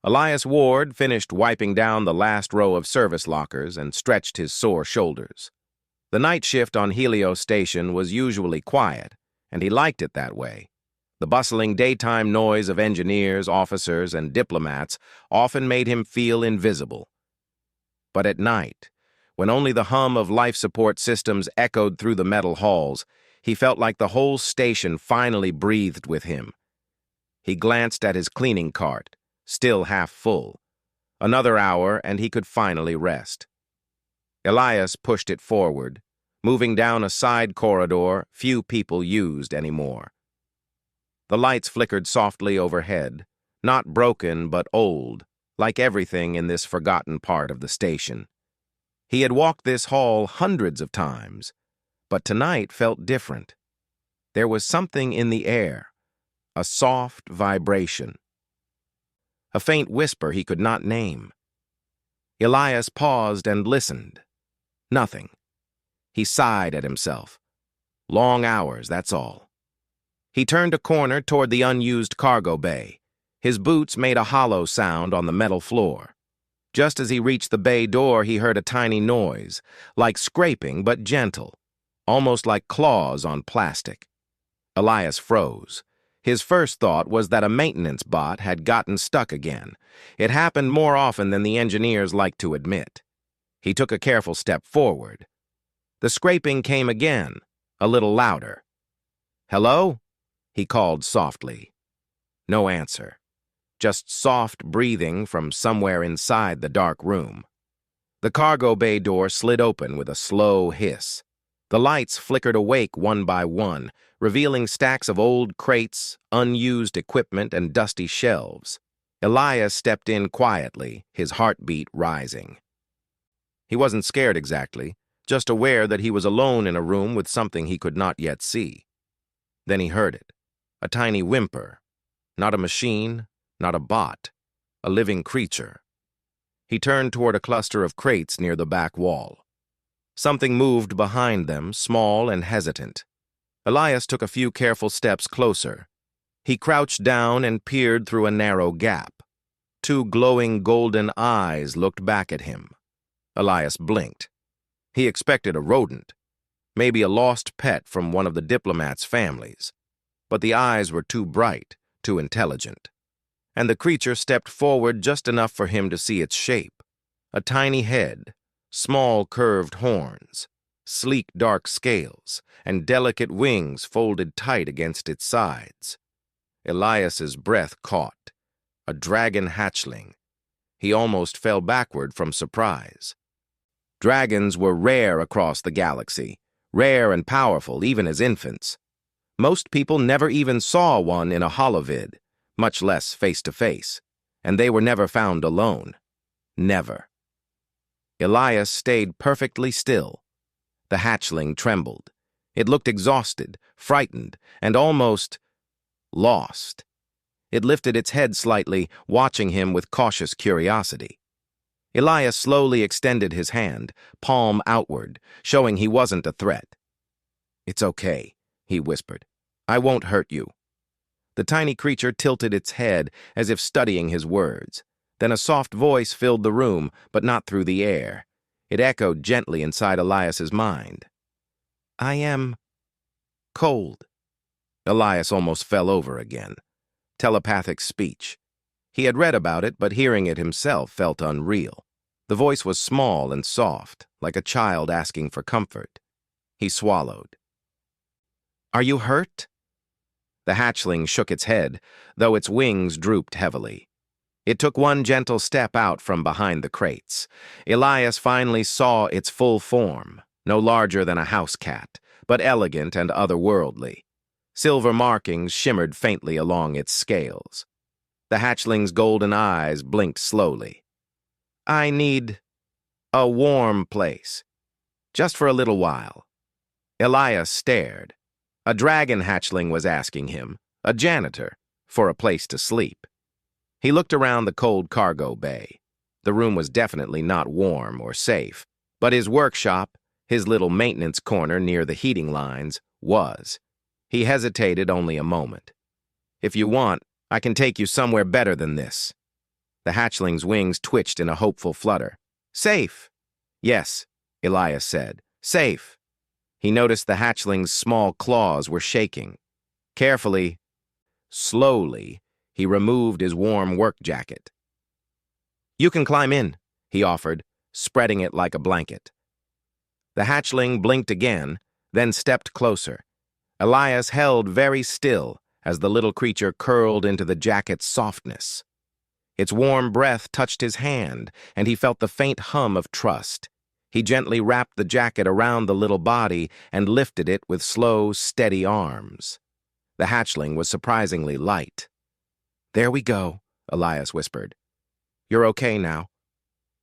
Elias Ward finished wiping down the last row of service lockers and stretched his sore shoulders. The night shift on Helios Station was usually quiet, and he liked it that way. The bustling daytime noise of engineers, officers, and diplomats often made him feel invisible. But at night, when only the hum of life support systems echoed through the metal halls, he felt like the whole station finally breathed with him. He glanced at his cleaning cart, still half full. Another hour, and he could finally rest. Elias pushed it forward, moving down a side corridor few people used anymore. The lights flickered softly overhead, not broken but old, like everything in this forgotten part of the station. He had walked this hall hundreds of times, but tonight felt different. There was something in the air, a soft vibration. A faint whisper he could not name. Elias paused and listened. Nothing. He sighed at himself. Long hours, that's all. He turned a corner toward the unused cargo bay. His boots made a hollow sound on the metal floor. Just as he reached the bay door, he heard a tiny noise, like scraping but gentle, almost like claws on plastic. Elias froze. His first thought was that a maintenance bot had gotten stuck again. It happened more often than the engineers liked to admit. He took a careful step forward. The scraping came again, a little louder. "Hello?" he called softly. No answer. Just soft breathing from somewhere inside the dark room. The cargo bay door slid open with a slow hiss. The lights flickered awake one by one, revealing stacks of old crates, unused equipment, and dusty shelves. Elias stepped in quietly, his heartbeat rising. He wasn't scared exactly, just aware that he was alone in a room with something he could not yet see. Then he heard it, a tiny whimper. Not a machine, not a bot, a living creature. He turned toward a cluster of crates near the back wall. Something moved behind them, small and hesitant. Elias took a few careful steps closer. He crouched down and peered through a narrow gap. Two glowing golden eyes looked back at him. Elias blinked. He expected a rodent, maybe a lost pet from one of the diplomats' families. But the eyes were too bright, too intelligent. And the creature stepped forward just enough for him to see its shape. A tiny head, small curved horns, sleek dark scales, and delicate wings folded tight against its sides. Elias's breath caught. A dragon hatchling. He almost fell backward from surprise. Dragons were rare across the galaxy, rare and powerful even as infants. Most people never even saw one in a holovid, much less face-to-face, and they were never found alone. Never. Elias stayed perfectly still. The hatchling trembled. It looked exhausted, frightened, and almost lost. It lifted its head slightly, watching him with cautious curiosity. Elias slowly extended his hand, palm outward, showing he wasn't a threat. "It's okay," he whispered. "I won't hurt you." The tiny creature tilted its head as if studying his words. Then a soft voice filled the room, but not through the air. It echoed gently inside Elias's mind. "I am cold." Elias almost fell over again. Telepathic speech. He had read about it, but hearing it himself felt unreal. The voice was small and soft, like a child asking for comfort. He swallowed. "Are you hurt?" The hatchling shook its head, though its wings drooped heavily. It took one gentle step out from behind the crates. Elias finally saw its full form, no larger than a house cat, but elegant and otherworldly. Silver markings shimmered faintly along its scales. The hatchling's golden eyes blinked slowly. "I need a warm place, just for a little while." Elias stared. A dragon hatchling was asking him, a janitor, for a place to sleep. He looked around the cold cargo bay. The room was definitely not warm or safe, but his workshop, his little maintenance corner near the heating lines, was. He hesitated only a moment. "If you want, I can take you somewhere better than this." The hatchling's wings twitched in a hopeful flutter. "Safe!" "Yes," Elias said. "Safe." He noticed the hatchling's small claws were shaking. Carefully, slowly, he removed his warm work jacket. "You can climb in," he offered, spreading it like a blanket. The hatchling blinked again, then stepped closer. Elias held very still as the little creature curled into the jacket's softness. Its warm breath touched his hand, and he felt the faint hum of trust. He gently wrapped the jacket around the little body and lifted it with slow, steady arms. The hatchling was surprisingly light. "There we go," Elias whispered. "You're okay now."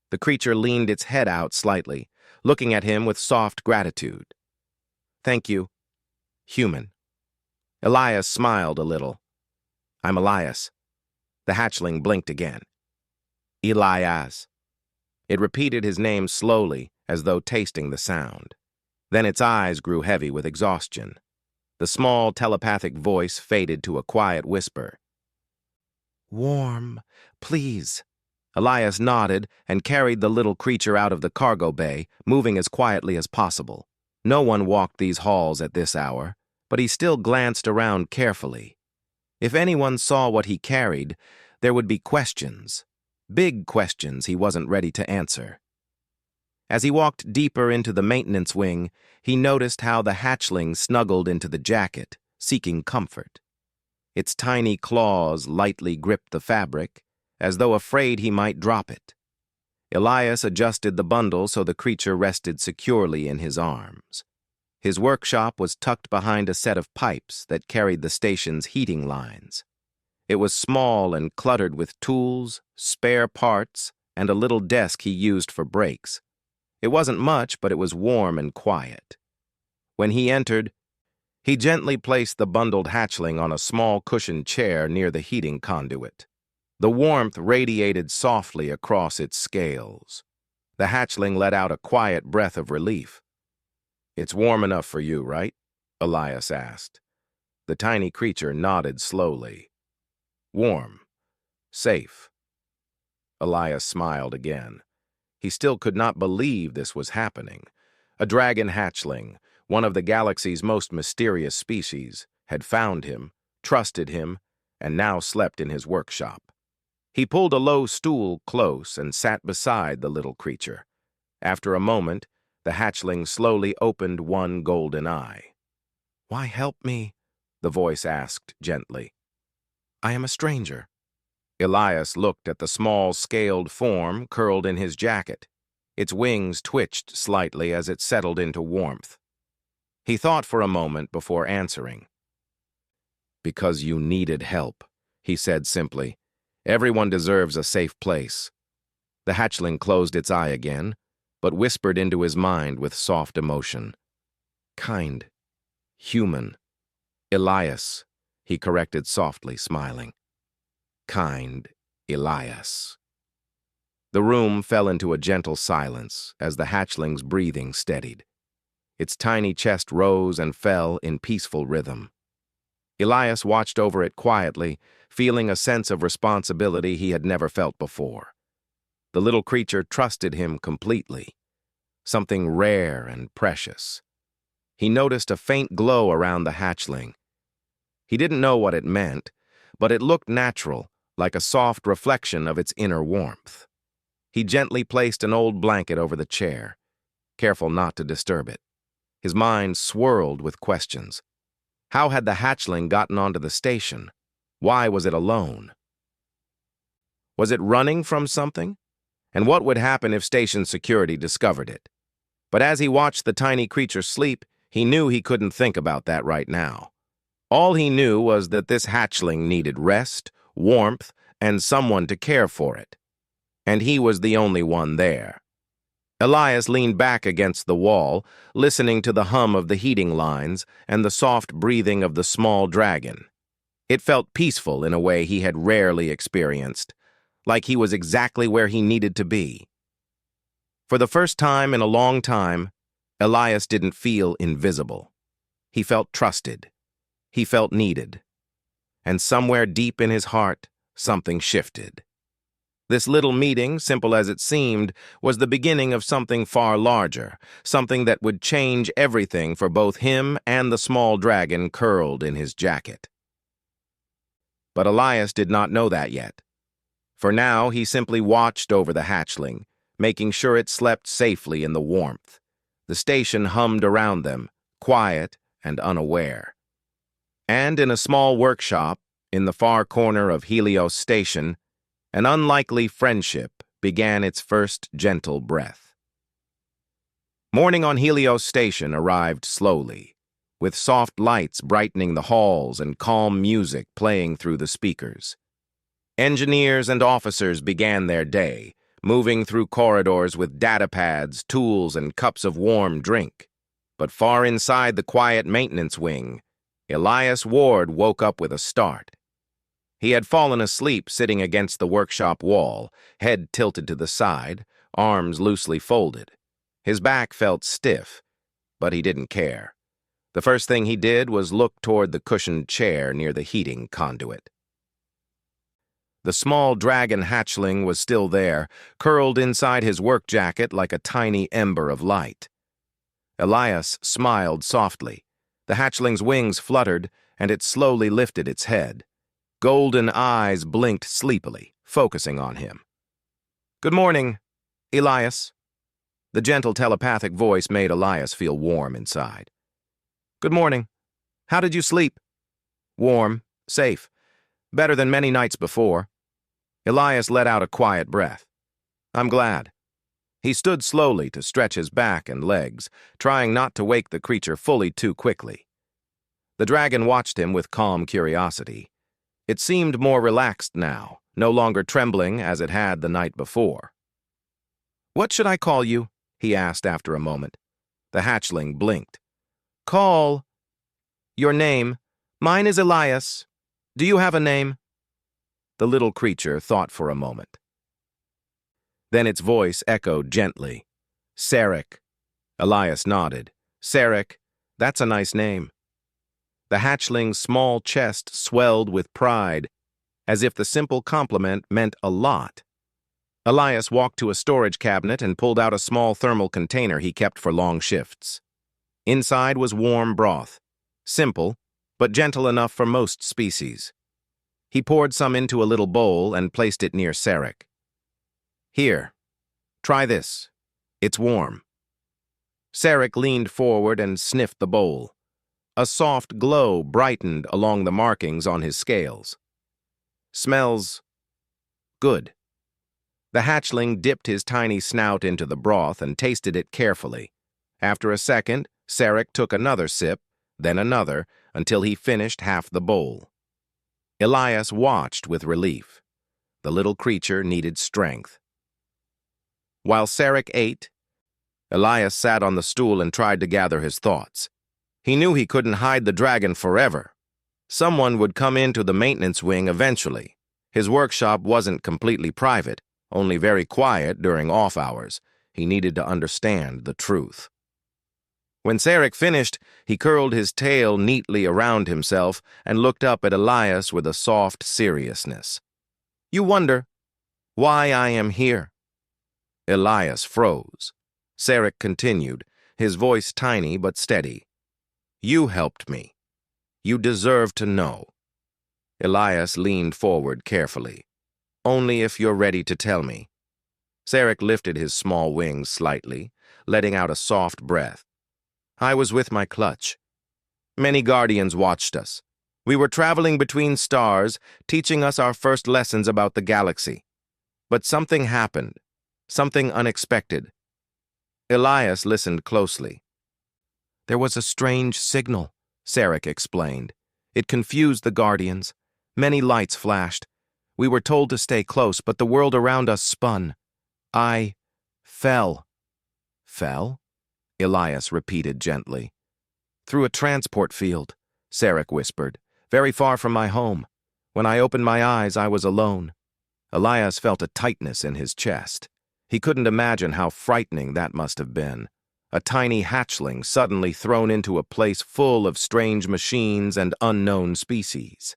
The creature leaned its head out slightly, looking at him with soft gratitude. "Thank you, Humyn." Elias smiled a little. "I'm Elias." The hatchling blinked again. "Elias." It repeated his name slowly, as though tasting the sound. Then its eyes grew heavy with exhaustion. The small telepathic voice faded to a quiet whisper. "Warm, please." Elias nodded and carried the little creature out of the cargo bay, moving as quietly as possible. No one walked these halls at this hour, but he still glanced around carefully. If anyone saw what he carried, there would be questions. Big questions he wasn't ready to answer. As he walked deeper into the maintenance wing, he noticed how the hatchling snuggled into the jacket, seeking comfort. Its tiny claws lightly gripped the fabric, as though afraid he might drop it. Elias adjusted the bundle so the creature rested securely in his arms. His workshop was tucked behind a set of pipes that carried the station's heating lines. It was small and cluttered with tools, spare parts, and a little desk he used for breaks. It wasn't much, but it was warm and quiet. When he entered, he gently placed the bundled hatchling on a small cushioned chair near the heating conduit. The warmth radiated softly across its scales. The hatchling let out a quiet breath of relief. "It's warm enough for you, right?" Elias asked. The tiny creature nodded slowly. "Warm. Safe." Elias smiled again. He still could not believe this was happening. A dragon hatchling, one of the galaxy's most mysterious species, had found him, trusted him, and now slept in his workshop. He pulled a low stool close and sat beside the little creature. After a moment, the hatchling slowly opened one golden eye. "Why help me?" the voice asked gently. "I am a stranger." Elias looked at the small, scaled form curled in his jacket. Its wings twitched slightly as it settled into warmth. He thought for a moment before answering. "Because you needed help," he said simply. "Everyone deserves a safe place." The hatchling closed its eye again, but whispered into his mind with soft emotion. "Kind, human, Elias," he corrected softly, smiling. "Kind Elias." The room fell into a gentle silence as the hatchling's breathing steadied. Its tiny chest rose and fell in peaceful rhythm. Elias watched over it quietly, feeling a sense of responsibility he had never felt before. The little creature trusted him completely, something rare and precious. He noticed a faint glow around the hatchling. He didn't know what it meant, but it looked natural, like a soft reflection of its inner warmth. He gently placed an old blanket over the chair, careful not to disturb it. His mind swirled with questions. How had the hatchling gotten onto the station? Why was it alone? Was it running from something? And what would happen if station security discovered it? But as he watched the tiny creature sleep, he knew he couldn't think about that right now. All he knew was that this hatchling needed rest, warmth, and someone to care for it. And he was the only one there. Elias leaned back against the wall, listening to the hum of the heating lines and the soft breathing of the small dragon. It felt peaceful in a way he had rarely experienced, like he was exactly where he needed to be. For the first time in a long time, Elias didn't feel invisible. He felt trusted. He felt needed. And somewhere deep in his heart, something shifted. This little meeting, simple as it seemed, was the beginning of something far larger, something that would change everything for both him and the small dragon curled in his jacket. But Elias did not know that yet. For now, he simply watched over the hatchling, making sure it slept safely in the warmth. The station hummed around them, quiet and unaware. And in a small workshop, in the far corner of Helios Station, an unlikely friendship began its first gentle breath. Morning on Helios Station arrived slowly, with soft lights brightening the halls and calm music playing through the speakers. Engineers and officers began their day, moving through corridors with data pads, tools, and cups of warm drink. But far inside the quiet maintenance wing, Elias Ward woke up with a start. He had fallen asleep sitting against the workshop wall, head tilted to the side, arms loosely folded. His back felt stiff, but he didn't care. The first thing he did was look toward the cushioned chair near the heating conduit. The small dragon hatchling was still there, curled inside his work jacket like a tiny ember of light. Elias smiled softly. The hatchling's wings fluttered, and it slowly lifted its head. Golden eyes blinked sleepily, focusing on him. "Good morning, Elias." The gentle telepathic voice made Elias feel warm inside. "Good morning. How did you sleep?" "Warm, safe. Better than many nights before." Elias let out a quiet breath. "I'm glad." He stood slowly to stretch his back and legs, trying not to wake the creature fully too quickly. The dragon watched him with calm curiosity. It seemed more relaxed now, no longer trembling as it had the night before. "What should I call you?" he asked after a moment. The hatchling blinked. "Call your name. Mine is Elias. Do you have a name?" The little creature thought for a moment. Then its voice echoed gently. "Sarek." Elias nodded. "Sarek, that's a nice name." The hatchling's small chest swelled with pride, as if the simple compliment meant a lot. Elias walked to a storage cabinet and pulled out a small thermal container he kept for long shifts. Inside was warm broth, simple, but gentle enough for most species. He poured some into a little bowl and placed it near Sarek. "Here, try this. It's warm." Sarek leaned forward and sniffed the bowl. A soft glow brightened along the markings on his scales. "Smells good." The hatchling dipped his tiny snout into the broth and tasted it carefully. After a second, Sarek took another sip, then another, until he finished half the bowl. Elias watched with relief. The little creature needed strength. While Sarek ate, Elias sat on the stool and tried to gather his thoughts. He knew he couldn't hide the dragon forever. Someone would come into the maintenance wing eventually. His workshop wasn't completely private, only very quiet during off hours. He needed to understand the truth. When Sarek finished, he curled his tail neatly around himself and looked up at Elias with a soft seriousness. "You wonder why I am here?" Elias froze. Sarek continued, his voice tiny but steady. "You helped me. You deserve to know." Elias leaned forward carefully. "Only if you're ready to tell me." Sarek lifted his small wings slightly, letting out a soft breath. "I was with my clutch. Many guardians watched us. We were traveling between stars, teaching us our first lessons about the galaxy. But something happened, something unexpected." Elias listened closely. "There was a strange signal," Sarek explained. "It confused the guardians. Many lights flashed. We were told to stay close, but the world around us spun. I fell." "Fell?" Elias repeated gently. "Through a transport field," Sarek whispered, "very far from my home. When I opened my eyes, I was alone." Elias felt a tightness in his chest. He couldn't imagine how frightening that must have been. A tiny hatchling suddenly thrown into a place full of strange machines and unknown species.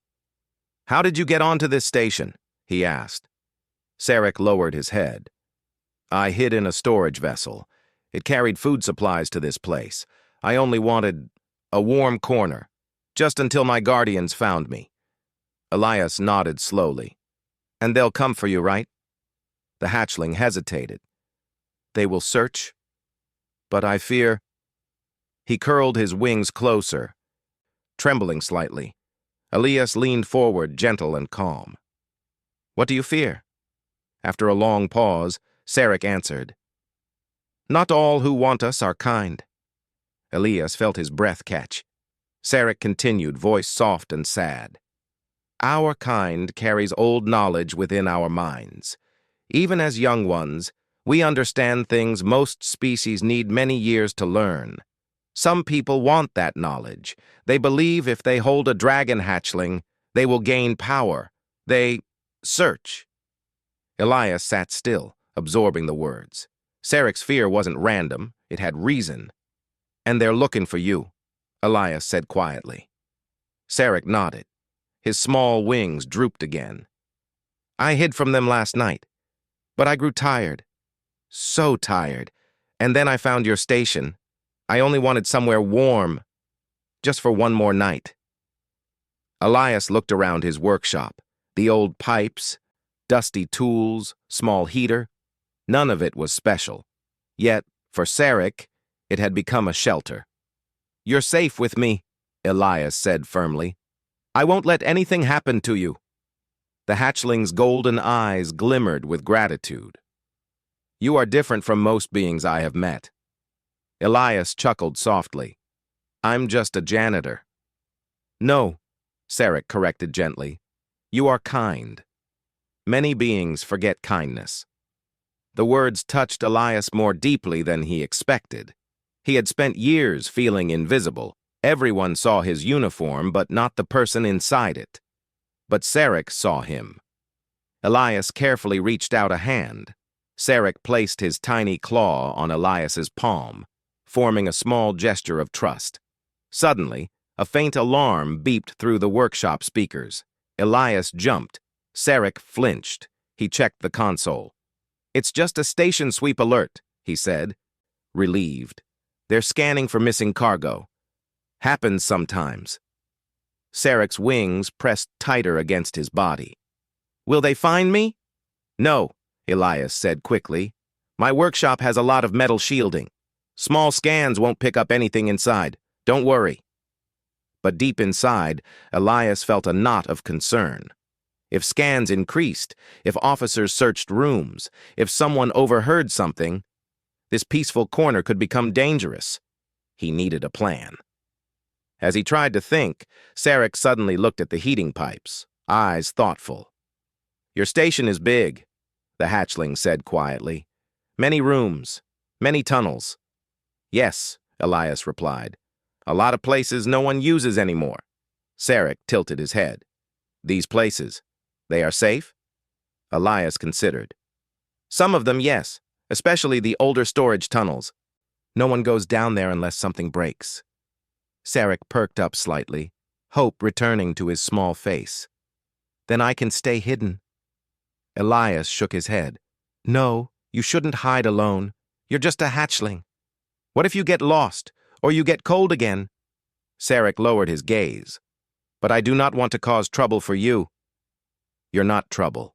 "How did you get onto this station?" he asked. Sarek lowered his head. I hid in a storage vessel. It carried food supplies to this place. I only wanted a warm corner, just until my guardians found me. Elias nodded slowly. And they'll come for you, right? The hatchling hesitated. They will search? But I fear... He curled his wings closer, trembling slightly. Elias leaned forward, gentle and calm. What do you fear? After a long pause, Sarek answered. Not all who want us are kind. Elias felt his breath catch. Sarek continued, voice soft and sad. Our kind carries old knowledge within our minds. Even as young ones, we understand things most species need many years to learn. Some people want that knowledge. They believe if they hold a dragon hatchling, they will gain power. They search. Elias sat still, absorbing the words. Sarek's fear wasn't random, it had reason. And they're looking for you, Elias said quietly. Sarek nodded. His small wings drooped again. I hid from them last night, but I grew tired. So tired. And then I found your station. I only wanted somewhere warm, just for one more night. Elias looked around his workshop. The old pipes, dusty tools, small heater. None of it was special. Yet, for Sarek, it had become a shelter. You're safe with me, Elias said firmly. I won't let anything happen to you. The hatchling's golden eyes glimmered with gratitude. You are different from most beings I have met. Elias chuckled softly. I'm just a janitor. No, Sarek corrected gently. You are kind. Many beings forget kindness. The words touched Elias more deeply than he expected. He had spent years feeling invisible. Everyone saw his uniform, but not the person inside it. But Sarek saw him. Elias carefully reached out a hand. Sarek placed his tiny claw on Elias's palm, forming a small gesture of trust. Suddenly, a faint alarm beeped through the workshop speakers. Elias jumped. Sarek flinched. He checked the console. It's just a station sweep alert, he said, relieved. They're scanning for missing cargo. Happens sometimes. Sarek's wings pressed tighter against his body. Will they find me? No, Elias said quickly. My workshop has a lot of metal shielding. Small scans won't pick up anything inside. Don't worry. But deep inside, Elias felt a knot of concern. If scans increased, if officers searched rooms, if someone overheard something, this peaceful corner could become dangerous. He needed a plan. As he tried to think, Sarek suddenly looked at the heating pipes, eyes thoughtful. Your station is big, the hatchling said quietly. Many rooms, many tunnels. Yes, Elias replied. A lot of places no one uses anymore. Sarek tilted his head. These places, they are safe? Elias considered. Some of them, yes, especially the older storage tunnels. No one goes down there unless something breaks. Sarek perked up slightly, hope returning to his small face. Then I can stay hidden. Elias shook his head. No, you shouldn't hide alone. You're just a hatchling. What if you get lost, or you get cold again? Sarek lowered his gaze. But I do not want to cause trouble for you. You're not trouble,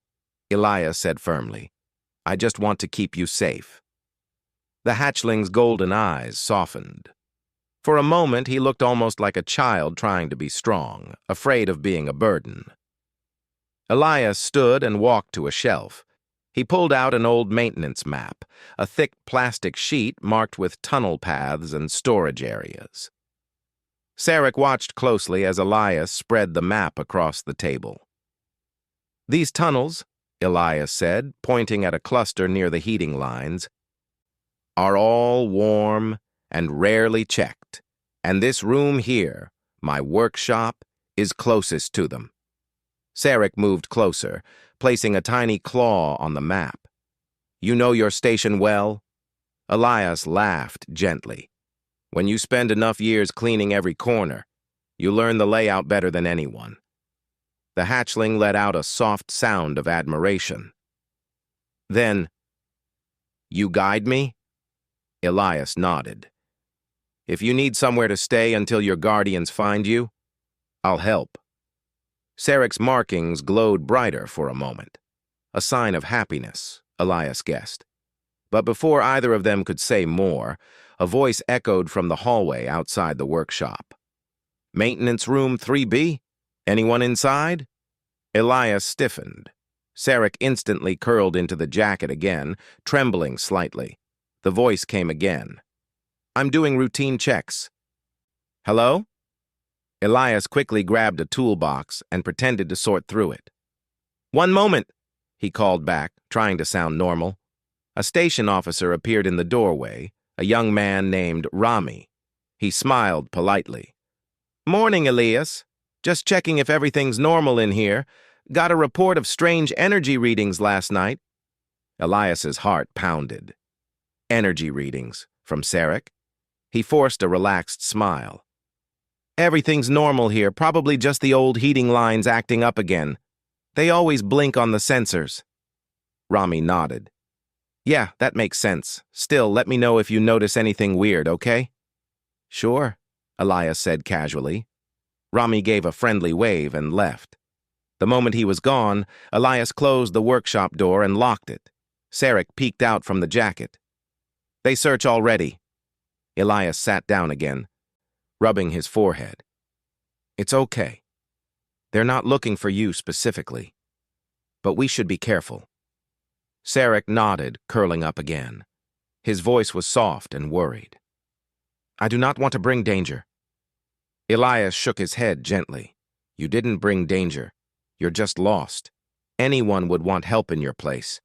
Elias said firmly. I just want to keep you safe. The hatchling's golden eyes softened. For a moment, he looked almost like a child trying to be strong, afraid of being a burden. Elias stood and walked to a shelf. He pulled out an old maintenance map, a thick plastic sheet marked with tunnel paths and storage areas. Sarek watched closely as Elias spread the map across the table. These tunnels, Elias said, pointing at a cluster near the heating lines, are all warm and rarely checked, and this room here, my workshop, is closest to them. Sarek moved closer, placing a tiny claw on the map. You know your station well? Elias laughed gently. When you spend enough years cleaning every corner, you learn the layout better than anyone. The hatchling let out a soft sound of admiration. Then, "You guide me?" Elias nodded. "If you need somewhere to stay until your guardians find you, I'll help." Sarek's markings glowed brighter for a moment. A sign of happiness, Elias guessed. But before either of them could say more, a voice echoed from the hallway outside the workshop. "Maintenance room 3B? Anyone inside?" Elias stiffened. Sarek instantly curled into the jacket again, trembling slightly. The voice came again. "I'm doing routine checks." "Hello?" Elias quickly grabbed a toolbox and pretended to sort through it. "One moment," he called back, trying to sound normal. A station officer appeared in the doorway, a young man named Rami. He smiled politely. "Morning, Elias. Just checking if everything's normal in here. Got a report of strange energy readings last night." Elias's heart pounded. Energy readings, from Sarek? He forced a relaxed smile. "Everything's normal here, probably just the old heating lines acting up again. They always blink on the sensors." Rami nodded. "Yeah, that makes sense. Still, let me know if you notice anything weird, okay?" "Sure," Elias said casually. Rami gave a friendly wave and left. The moment he was gone, Elias closed the workshop door and locked it. Sarek peeked out from the jacket. "They search already." Elias sat down again, rubbing his forehead. "It's okay. They're not looking for you specifically. But we should be careful." Sarek nodded, curling up again. His voice was soft and worried. "I do not want to bring danger." Elias shook his head gently. "You didn't bring danger. You're just lost. Anyone would want help in your place."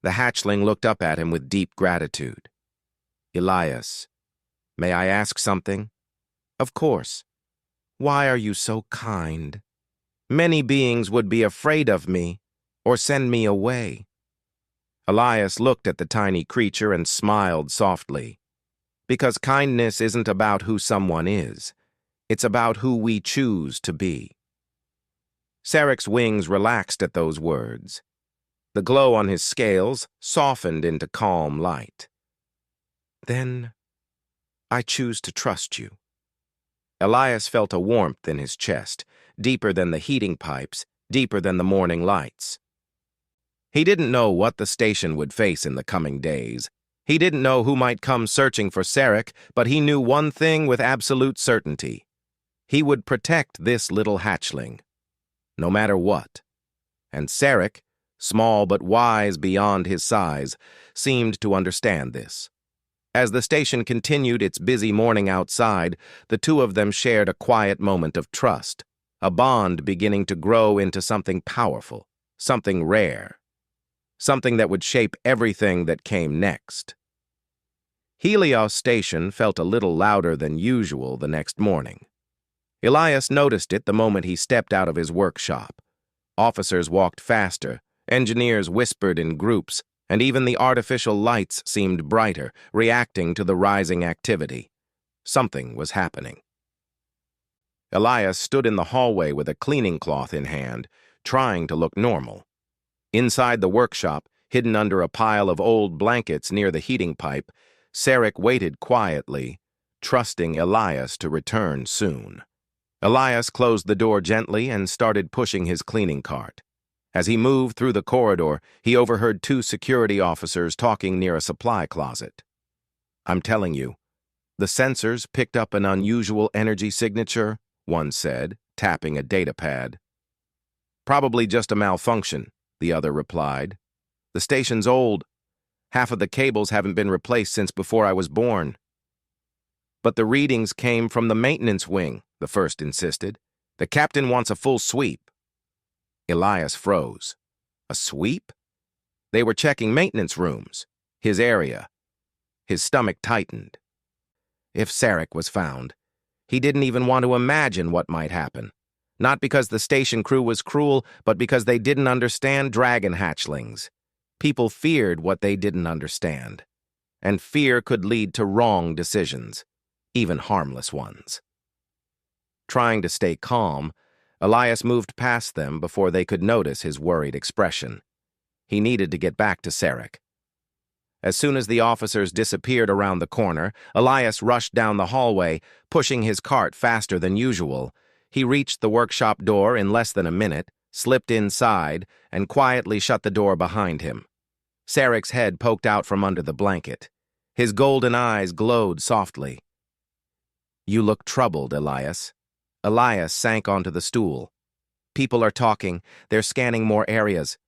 The hatchling looked up at him with deep gratitude. "Elias, may I ask something?" "Of course. Why are you so kind? Many beings would be afraid of me or send me away." Elias looked at the tiny creature and smiled softly. "Because kindness isn't about who someone is. It's about who we choose to be." Sarek's wings relaxed at those words. The glow on his scales softened into calm light. "Then I choose to trust you." Elias felt a warmth in his chest, deeper than the heating pipes, deeper than the morning lights. He didn't know what the station would face in the coming days. He didn't know who might come searching for Sarek, but he knew one thing with absolute certainty. He would protect this little hatchling, no matter what. And Sarek, small but wise beyond his size, seemed to understand this. As the station continued its busy morning outside, the two of them shared a quiet moment of trust, a bond beginning to grow into something powerful, something rare, something that would shape everything that came next. Helios Station felt a little louder than usual the next morning. Elias noticed it the moment he stepped out of his workshop. Officers walked faster, engineers whispered in groups, and even the artificial lights seemed brighter, reacting to the rising activity. Something was happening. Elias stood in the hallway with a cleaning cloth in hand, trying to look normal. Inside the workshop, hidden under a pile of old blankets near the heating pipe, Sarek waited quietly, trusting Elias to return soon. Elias closed the door gently and started pushing his cleaning cart. As he moved through the corridor, he overheard two security officers talking near a supply closet. "I'm telling you, the sensors picked up an unusual energy signature," one said, tapping a data pad. "Probably just a malfunction," the other replied. "The station's old. Half of the cables haven't been replaced since before I was born." "But the readings came from the maintenance wing," the first insisted. "The captain wants a full sweep." Elias froze. A sweep? They were checking maintenance rooms, his area. His stomach tightened. If Sarek was found, he didn't even want to imagine what might happen. Not because the station crew was cruel, but because they didn't understand dragon hatchlings. People feared what they didn't understand. And fear could lead to wrong decisions, even harmless ones. Trying to stay calm, Elias moved past them before they could notice his worried expression. He needed to get back to Sarek. As soon as the officers disappeared around the corner, Elias rushed down the hallway, pushing his cart faster than usual. He reached the workshop door in less than a minute, slipped inside, and quietly shut the door behind him. Sarek's head poked out from under the blanket. His golden eyes glowed softly. "You look troubled, Elias." Elias sank onto the stool. "People are talking. They're scanning more areas.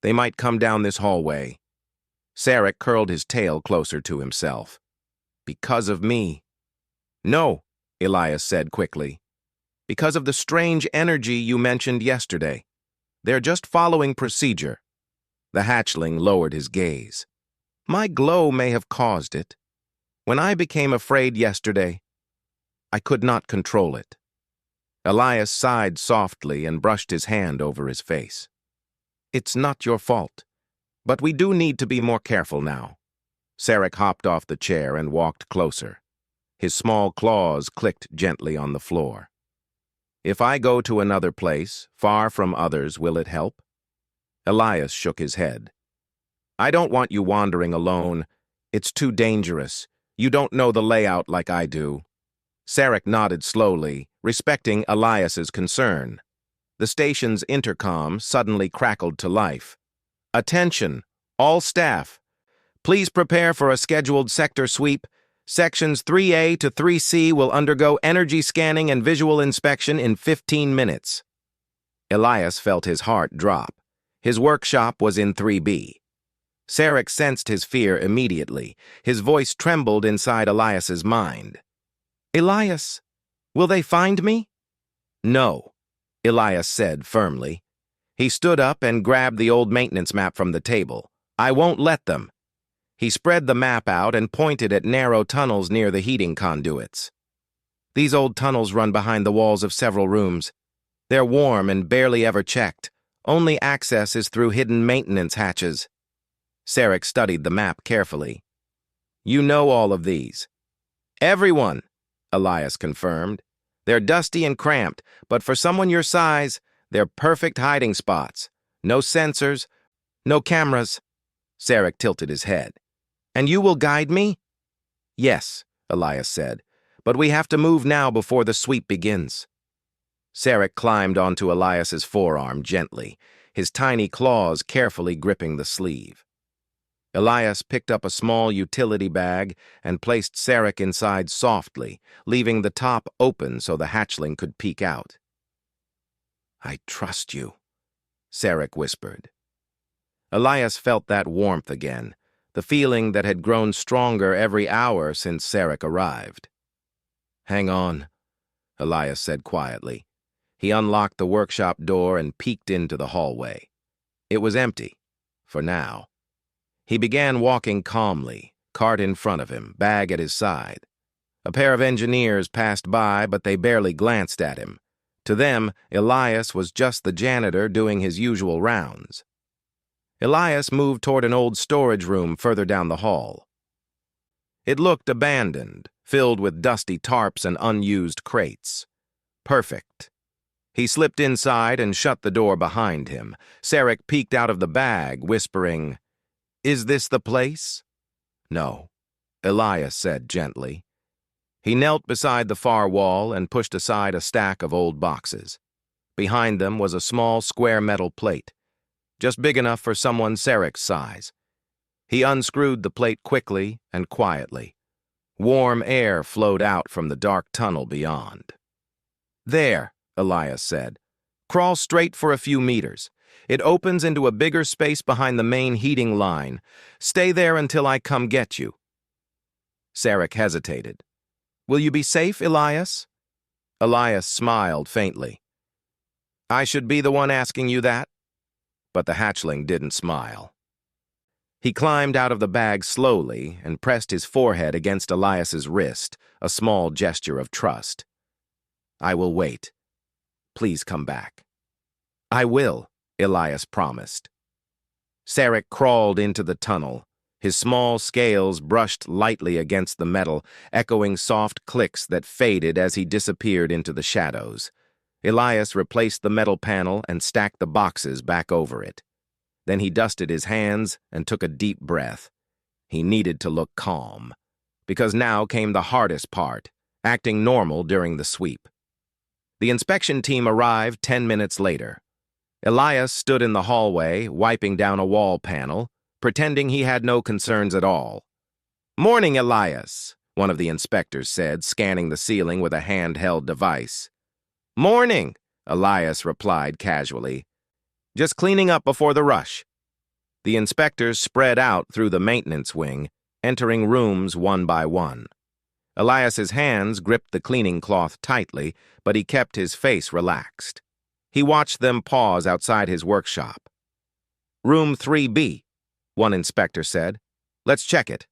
They might come down this hallway." Sarek curled his tail closer to himself. "Because of me." "No," Elias said quickly. "Because of the strange energy you mentioned yesterday. They're just following procedure." The hatchling lowered his gaze. "My glow may have caused it. When I became afraid yesterday, I could not control it." Elias sighed softly and brushed his hand over his face. "It's not your fault, but we do need to be more careful now." Sarek hopped off the chair and walked closer. His small claws clicked gently on the floor. "If I go to another place, far from others, will it help?" Elias shook his head. "I don't want you wandering alone. It's too dangerous. You don't know the layout like I do." Sarek nodded slowly, respecting Elias's concern. The station's intercom suddenly crackled to life. "Attention, all staff. Please prepare for a scheduled sector sweep. Sections 3A to 3C will undergo energy scanning and visual inspection in 15 minutes. Elias felt his heart drop. His workshop was in 3B. Sarek sensed his fear immediately. His voice trembled inside Elias's mind. "Elias, will they find me?" "No," Elias said firmly. He stood up and grabbed the old maintenance map from the table. "I won't let them." He spread the map out and pointed at narrow tunnels near the heating conduits. "These old tunnels run behind the walls of several rooms. They're warm and barely ever checked. Only access is through hidden maintenance hatches." Sarek studied the map carefully. "You know all of these." "Everyone," Elias confirmed. "They're dusty and cramped, but for someone your size, they're perfect hiding spots. No sensors, no cameras." Sarek tilted his head. "And you will guide me?" "Yes," Elias said, "but we have to move now before the sweep begins." Sarek climbed onto Elias's forearm gently, his tiny claws carefully gripping the sleeve. Elias picked up a small utility bag and placed Sarek inside softly, leaving the top open so the hatchling could peek out. "I trust you," Sarek whispered. Elias felt that warmth again, the feeling that had grown stronger every hour since Sarek arrived. "Hang on," Elias said quietly. He unlocked the workshop door and peeked into the hallway. It was empty, for now. He began walking calmly, cart in front of him, bag at his side. A pair of engineers passed by, but they barely glanced at him. To them, Elias was just the janitor doing his usual rounds. Elias moved toward an old storage room further down the hall. It looked abandoned, filled with dusty tarps and unused crates. Perfect. He slipped inside and shut the door behind him. Sarek peeked out of the bag, whispering, "Is this the place?" "No," Elias said gently. He knelt beside the far wall and pushed aside a stack of old boxes. Behind them was a small square metal plate, just big enough for someone Sarek's size. He unscrewed the plate quickly and quietly. Warm air flowed out from the dark tunnel beyond. "There," Elias said. "Crawl straight for a few meters. It opens into a bigger space behind the main heating line. Stay there until I come get you." Sarek hesitated. "Will you be safe, Elias?" Elias smiled faintly. "I should be the one asking you that." But the hatchling didn't smile. He climbed out of the bag slowly and pressed his forehead against Elias's wrist, a small gesture of trust. "I will wait. Please come back." "I will," Elias promised. Sarek crawled into the tunnel. His small scales brushed lightly against the metal, echoing soft clicks that faded as he disappeared into the shadows. Elias replaced the metal panel and stacked the boxes back over it. Then he dusted his hands and took a deep breath. He needed to look calm, because now came the hardest part, acting normal during the sweep. The inspection team arrived 10 minutes later. Elias stood in the hallway, wiping down a wall panel, pretending he had no concerns at all. "Morning, Elias," one of the inspectors said, scanning the ceiling with a handheld device. "Morning," Elias replied casually. "Just cleaning up before the rush." The inspectors spread out through the maintenance wing, entering rooms one by one. Elias's hands gripped the cleaning cloth tightly, but he kept his face relaxed. He watched them pause outside his workshop. "Room 3B, one inspector said. "Let's check it."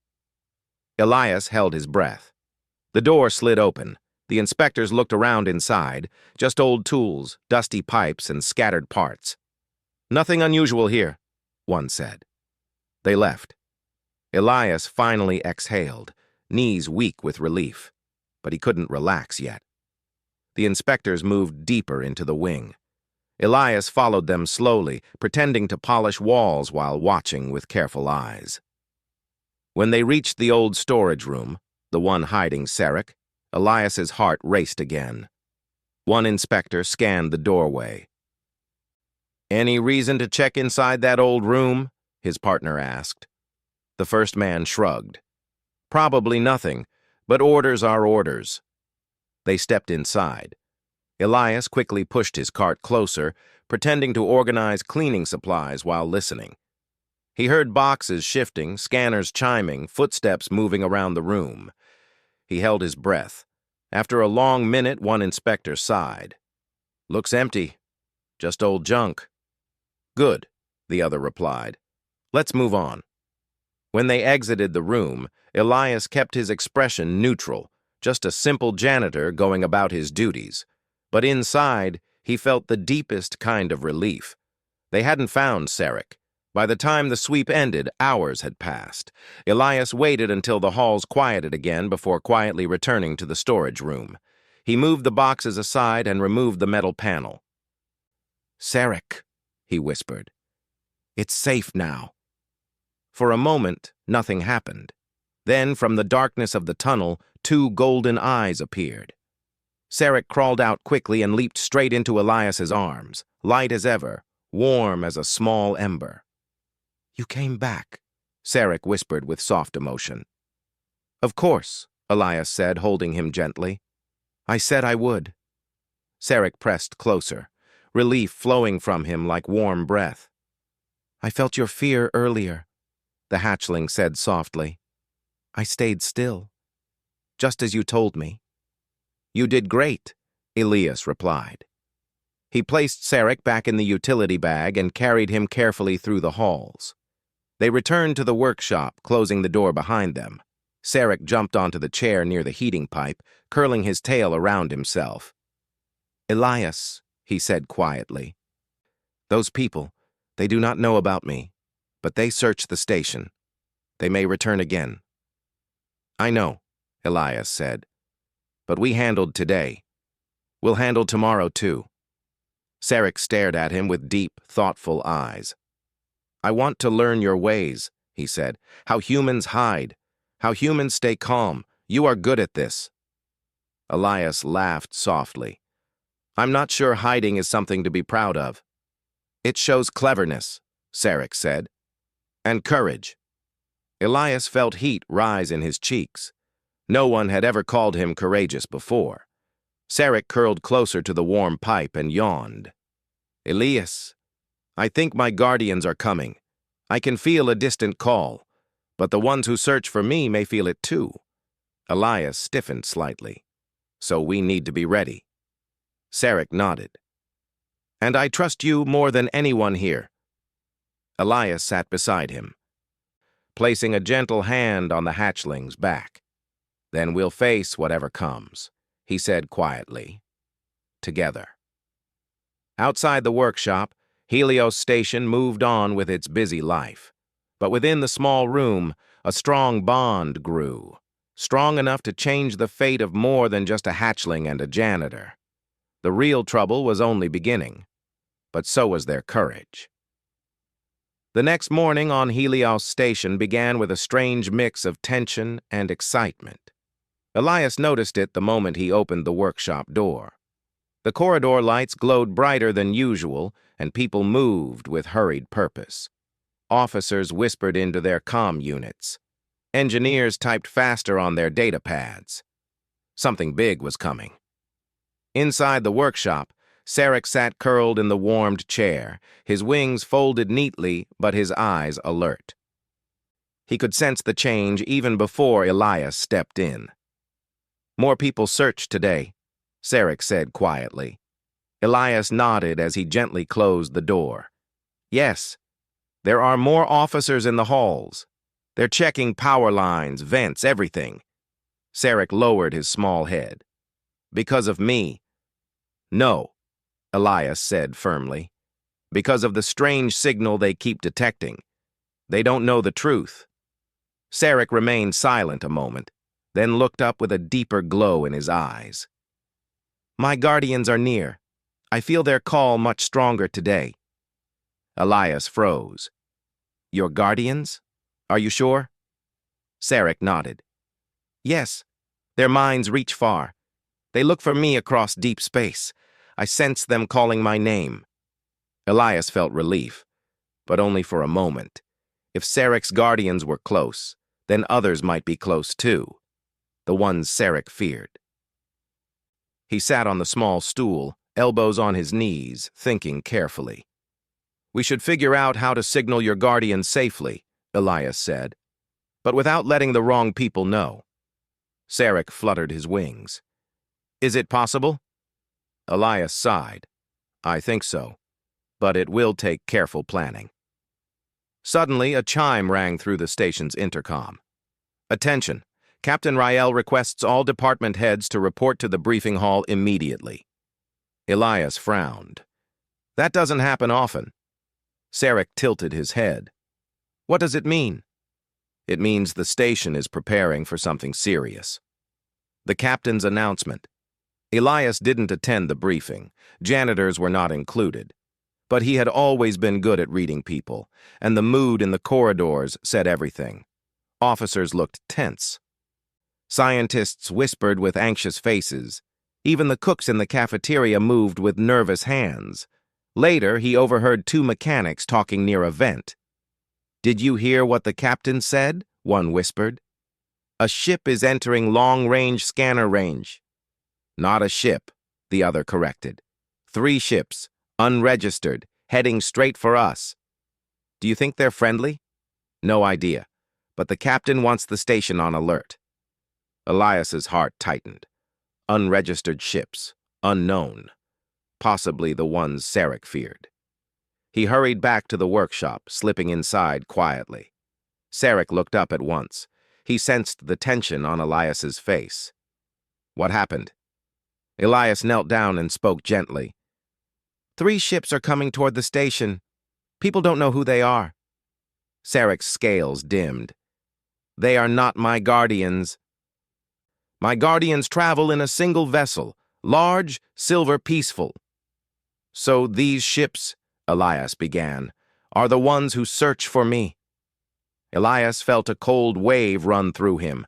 Elias held his breath. The door slid open. The inspectors looked around inside, just old tools, dusty pipes, and scattered parts. "Nothing unusual here," one said. They left. Elias finally exhaled, knees weak with relief, but he couldn't relax yet. The inspectors moved deeper into the wing. Elias followed them slowly, pretending to polish walls while watching with careful eyes. When they reached the old storage room, the one hiding Sarek, Elias's heart raced again. One inspector scanned the doorway. "Any reason to check inside that old room?" his partner asked. The first man shrugged. "Probably nothing, but orders are orders." They stepped inside. Elias quickly pushed his cart closer, pretending to organize cleaning supplies while listening. He heard boxes shifting, scanners chiming, footsteps moving around the room. He held his breath. After a long minute, one inspector sighed. "Looks empty. Just old junk." "Good," the other replied. "Let's move on." When they exited the room, Elias kept his expression neutral, just a simple janitor going about his duties. But inside, he felt the deepest kind of relief. They hadn't found Sarek. By the time the sweep ended, hours had passed. Elias waited until the halls quieted again before quietly returning to the storage room. He moved the boxes aside and removed the metal panel. "Sarek," he whispered. "It's safe now." For a moment, nothing happened. Then, from the darkness of the tunnel, two golden eyes appeared. Sarek crawled out quickly and leaped straight into Elias's arms, light as ever, warm as a small ember. "You came back," Sarek whispered with soft emotion. "Of course," Elias said, holding him gently. "I said I would." Sarek pressed closer, relief flowing from him like warm breath. "I felt your fear earlier," the hatchling said softly. "I stayed still, just as you told me." "You did great," Elias replied. He placed Sarek back in the utility bag and carried him carefully through the halls. They returned to the workshop, closing the door behind them. Sarek jumped onto the chair near the heating pipe, curling his tail around himself. "Elias," he said quietly, "those people, they do not know about me, but they searched the station. They may return again." "I know," Elias said, "but we handled today. We'll handle tomorrow too." Sarek stared at him with deep, thoughtful eyes. "I want to learn your ways," he said, "how humans hide, how humans stay calm. You are good at this." Elias laughed softly. "I'm not sure hiding is something to be proud of." "It shows cleverness," Sarek said, "and courage." Elias felt heat rise in his cheeks. No one had ever called him courageous before. Sarek curled closer to the warm pipe and yawned. "Elias, I think my guardians are coming. I can feel a distant call, but the ones who search for me may feel it too." Elias stiffened slightly. "So we need to be ready." Sarek nodded. "And I trust you more than anyone here." Elias sat beside him, placing a gentle hand on the hatchling's back. "Then we'll face whatever comes," he said quietly. "Together." Outside the workshop, Helios Station moved on with its busy life. But within the small room, a strong bond grew, strong enough to change the fate of more than just a hatchling and a janitor. The real trouble was only beginning, but so was their courage. The next morning on Helios Station began with a strange mix of tension and excitement. Elias noticed it the moment he opened the workshop door. The corridor lights glowed brighter than usual, and people moved with hurried purpose. Officers whispered into their comm units. Engineers typed faster on their data pads. Something big was coming. Inside the workshop, Sarek sat curled in the warmed chair, his wings folded neatly but his eyes alert. He could sense the change even before Elias stepped in. "More people searched today," Sarek said quietly. Elias nodded as he gently closed the door. "Yes, there are more officers in the halls. They're checking power lines, vents, everything." Sarek lowered his small head. "Because of me?" "No," Elias said firmly. "Because of the strange signal they keep detecting. They don't know the truth." Sarek remained silent a moment, then looked up with a deeper glow in his eyes. "My guardians are near. I feel their call much stronger today." Elias froze. "Your guardians? Are you sure?" Sarek nodded. "Yes. Their minds reach far. They look for me across deep space. I sense them calling my name." Elias felt relief, but only for a moment. If Sarek's guardians were close, then others might be close too. The ones Sarek feared. He sat on the small stool, elbows on his knees, thinking carefully. "We should figure out how to signal your guardians safely," Elias said, "but without letting the wrong people know." Sarek fluttered his wings. "Is it possible?" Elias sighed. "I think so, but it will take careful planning." Suddenly, a chime rang through the station's intercom. "Attention! Captain Rael requests all department heads to report to the briefing hall immediately." Elias frowned. "That doesn't happen often." Sarek tilted his head. "What does it mean?" "It means the station is preparing for something serious." The captain's announcement. Elias didn't attend the briefing. Janitors were not included. But he had always been good at reading people, and the mood in the corridors said everything. Officers looked tense. Scientists whispered with anxious faces. Even the cooks in the cafeteria moved with nervous hands. Later, he overheard two mechanics talking near a vent. "Did you hear what the captain said?" one whispered. "A ship is entering long-range scanner range." "Not a ship," the other corrected. "3 ships, unregistered, heading straight for us." "Do you think they're friendly?" "No idea, but the captain wants the station on alert." Elias's heart tightened. Unregistered ships, unknown, possibly the ones Sarek feared. He hurried back to the workshop, slipping inside quietly. Sarek looked up at once. He sensed the tension on Elias's face. "What happened?" Elias knelt down and spoke gently. "3 ships are coming toward the station. People don't know who they are." Sarek's scales dimmed. "They are not my guardians." "My guardians travel in a single vessel, large, silver, peaceful." "So these ships," Elias began, "are the ones who search for me." Elias felt a cold wave run through him,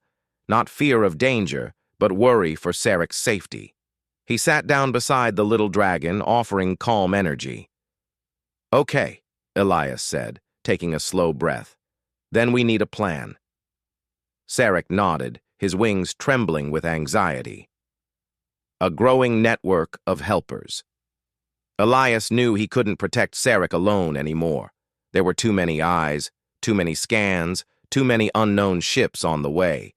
not fear of danger, but worry for Sarek's safety. He sat down beside the little dragon, offering calm energy. "Okay," Elias said, taking a slow breath. "Then we need a plan." Sarek nodded, his wings trembling with anxiety. A growing network of helpers. Elias knew he couldn't protect Sarek alone anymore. There were too many eyes, too many scans, too many unknown ships on the way.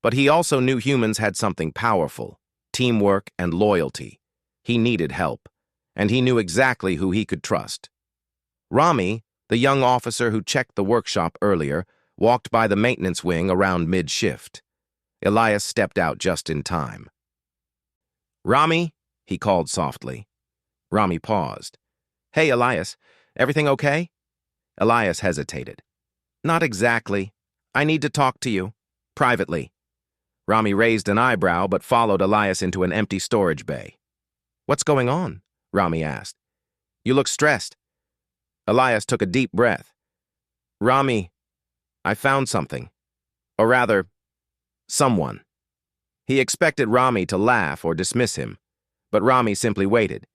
But he also knew humans had something powerful, teamwork and loyalty. He needed help, and he knew exactly who he could trust. Rami, the young officer who checked the workshop earlier, walked by the maintenance wing around mid-shift. Elias stepped out just in time. "Rami," he called softly. Rami paused. "Hey, Elias, everything okay?" Elias hesitated. "Not exactly. I need to talk to you. Privately." Rami raised an eyebrow but followed Elias into an empty storage bay. "What's going on?" Rami asked. "You look stressed." Elias took a deep breath. Rami, I found something. Or rather, someone. He expected Rami to laugh or dismiss him, but Rami simply waited.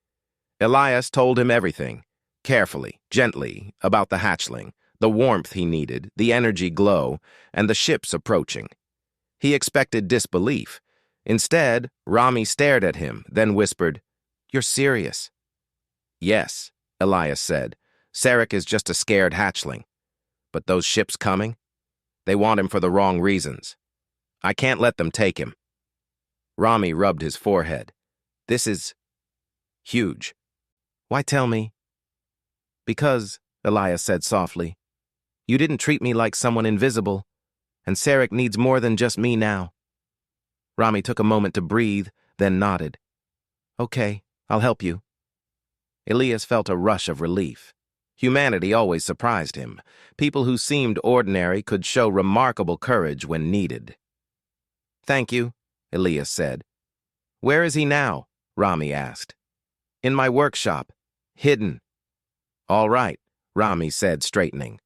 Elias told him everything, carefully, gently, about the hatchling, the warmth he needed, the energy glow, and the ships approaching. He expected disbelief. Instead, Rami stared at him, then whispered, "You're serious?" "Yes," Elias said. "Sarek is just a scared hatchling. But those ships coming? They want him for the wrong reasons. I can't let them take him." Rami rubbed his forehead. "This is huge." "Why tell me?" "Because," Elias said softly, "you didn't treat me like someone invisible, and Sarek needs more than just me now." Rami took a moment to breathe, then nodded. "Okay, I'll help you." Elias felt a rush of relief. Humanity always surprised him. People who seemed ordinary could show remarkable courage when needed. "Thank you," Elias said. "Where is he now?" Rami asked. "In my workshop. Hidden." "All right," Rami said, straightening.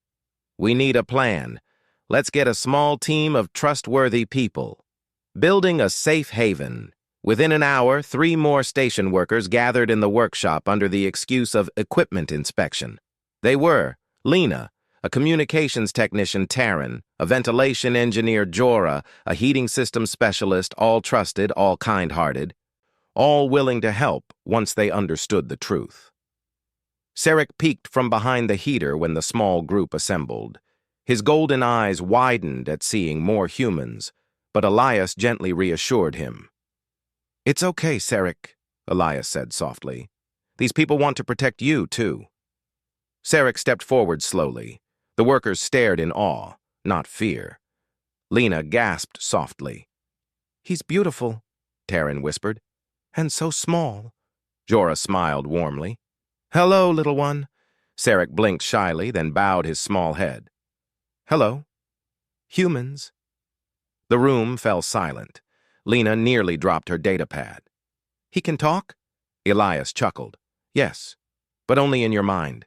"We need a plan. Let's get a small team of trustworthy people. Building a safe haven." Within an hour, 3 more station workers gathered in the workshop under the excuse of equipment inspection. They were Lena, a communications technician Taryn, a ventilation engineer Jorah, a heating system specialist, all trusted, all kind-hearted, all willing to help once they understood the truth. Sarek peeked from behind the heater when the small group assembled. His golden eyes widened at seeing more humans, but Elias gently reassured him. "It's okay, Sarek," Elias said softly. "These people want to protect you, too." Sarek stepped forward slowly. The workers stared in awe, not fear. Lena gasped softly. "He's beautiful," Taryn whispered. "And so small." Jorah smiled warmly. "Hello, little one." Sarek blinked shyly, then bowed his small head. "Hello. Humans." The room fell silent. Lena nearly dropped her datapad. "He can talk?" Elias chuckled. "Yes, but only in your mind."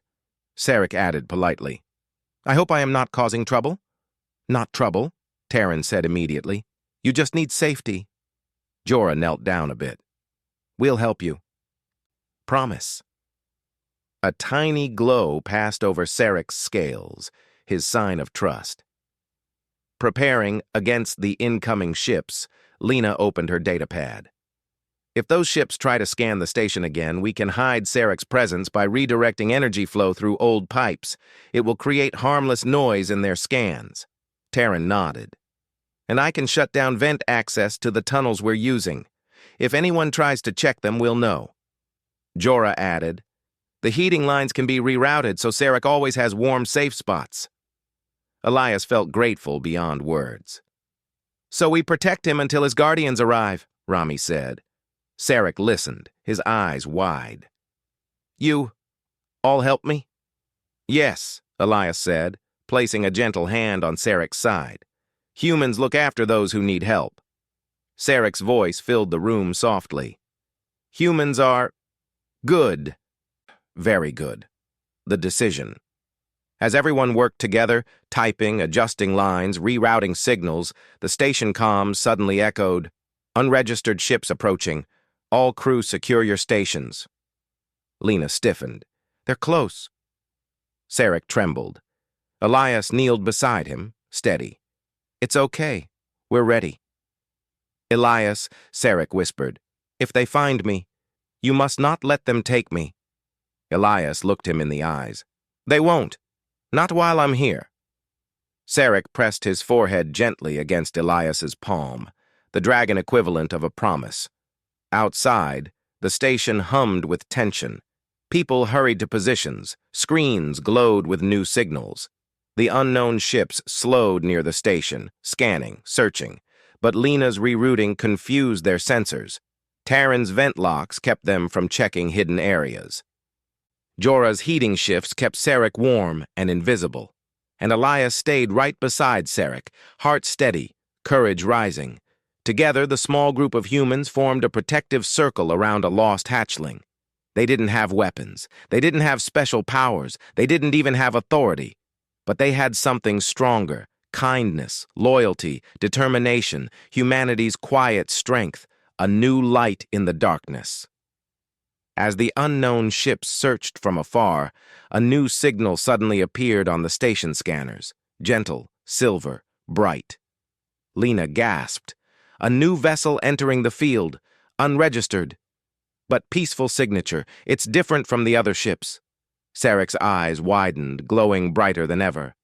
Sarek added politely, "I hope I am not causing trouble?" "Not trouble," Taryn said immediately. "You just need safety." Jorah knelt down a bit. "We'll help you." "Promise." A tiny glow passed over Sarek's scales, his sign of trust. Preparing against the incoming ships, Lena opened her datapad. "If those ships try to scan the station again, we can hide Sarek's presence by redirecting energy flow through old pipes. It will create harmless noise in their scans." Taryn nodded. "And I can shut down vent access to the tunnels we're using. If anyone tries to check them, we'll know." Jorah added, "The heating lines can be rerouted so Sarek always has warm, safe spots." Elias felt grateful beyond words. "So we protect him until his guardians arrive," Rami said. Sarek listened, his eyes wide. "You all help me?" "Yes," Elias said, placing a gentle hand on Sarek's side. "Humans look after those who need help." Sarek's voice filled the room softly. "Humans are good. Very good." The decision. As everyone worked together, typing, adjusting lines, rerouting signals, the station comms suddenly echoed, "Unregistered ships approaching. All crew secure your stations." Lena stiffened. "They're close." Sarek trembled. Elias kneeled beside him, steady. "It's okay. We're ready." "Elias," Sarek whispered, "if they find me, you must not let them take me." Elias looked him in the eyes. "They won't. Not while I'm here." Sarek pressed his forehead gently against Elias's palm, the dragon equivalent of a promise. Outside, the station hummed with tension. People hurried to positions. Screens glowed with new signals. The unknown ships slowed near the station, scanning, searching. But Lena's rerouting confused their sensors. Taryn's vent locks kept them from checking hidden areas. Jorah's heating shifts kept Sarek warm and invisible. And Elias stayed right beside Sarek, heart steady, courage rising. Together, the small group of humans formed a protective circle around a lost hatchling. They didn't have weapons. They didn't have special powers. They didn't even have authority. But they had something stronger: kindness, loyalty, determination, humanity's quiet strength, a new light in the darkness. As the unknown ships searched from afar, a new signal suddenly appeared on the station scanners: gentle, silver, bright. Lena gasped. A new vessel entering the field, unregistered. But peaceful signature. It's different from the other ships. Sarek's eyes widened, glowing brighter than ever.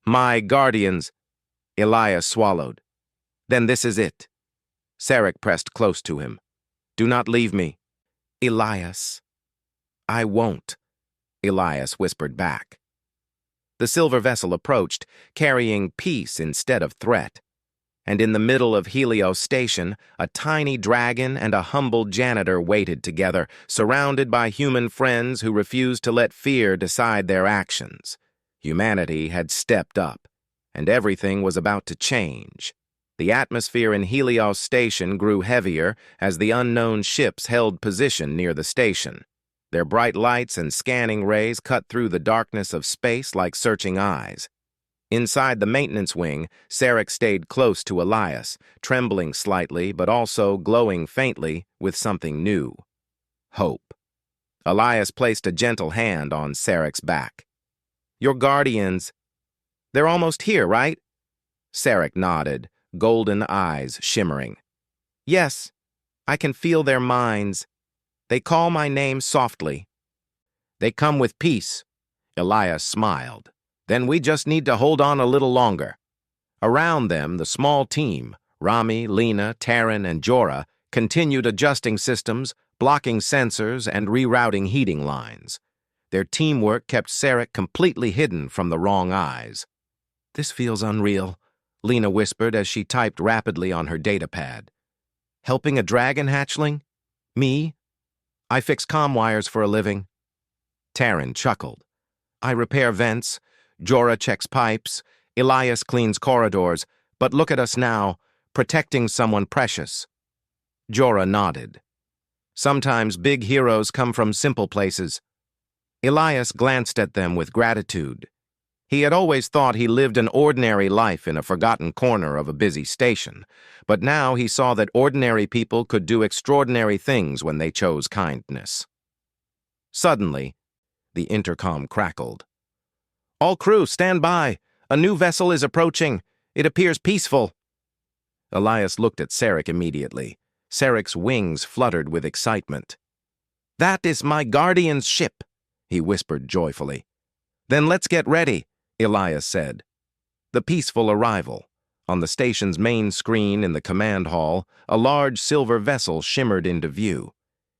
My guardians. Elias swallowed. Then this is it. Sarek pressed close to him. Do not leave me. Elias. I won't, Elias whispered back. The silver vessel approached, carrying peace instead of threat. And in the middle of Helios Station, a tiny dragon and a humble janitor waited together, surrounded by human friends who refused to let fear decide their actions. Humanity had stepped up, and everything was about to change. The atmosphere in Helios Station grew heavier as the unknown ships held position near the station. Their bright lights and scanning rays cut through the darkness of space like searching eyes. Inside the maintenance wing, Sarek stayed close to Elias, trembling slightly but also glowing faintly with something new: hope. Elias placed a gentle hand on Sarek's back. Your guardians. They're almost here, right? Sarek nodded, golden eyes shimmering. Yes, I can feel their minds. They call my name softly. They come with peace. Elias smiled. Then we just need to hold on a little longer. Around them, the small team, Rami, Lena, Taryn, and Jorah, continued adjusting systems, blocking sensors, and rerouting heating lines. Their teamwork kept Sarek completely hidden from the wrong eyes. This feels unreal, Lena whispered as she typed rapidly on her datapad. Helping a dragon hatchling? Me? I fix comm wires for a living. Taryn chuckled. I repair vents. Jorah checks pipes, Elias cleans corridors, but look at us now, protecting someone precious. Jorah nodded. Sometimes big heroes come from simple places. Elias glanced at them with gratitude. He had always thought he lived an ordinary life in a forgotten corner of a busy station, but now he saw that ordinary people could do extraordinary things when they chose kindness. Suddenly, the intercom crackled. All crew, stand by. A new vessel is approaching. It appears peaceful. Elias looked at Sarek immediately. Sarek's wings fluttered with excitement. That is my guardian's ship, he whispered joyfully. Then let's get ready, Elias said. The peaceful arrival. On the station's main screen in the command hall, a large silver vessel shimmered into view.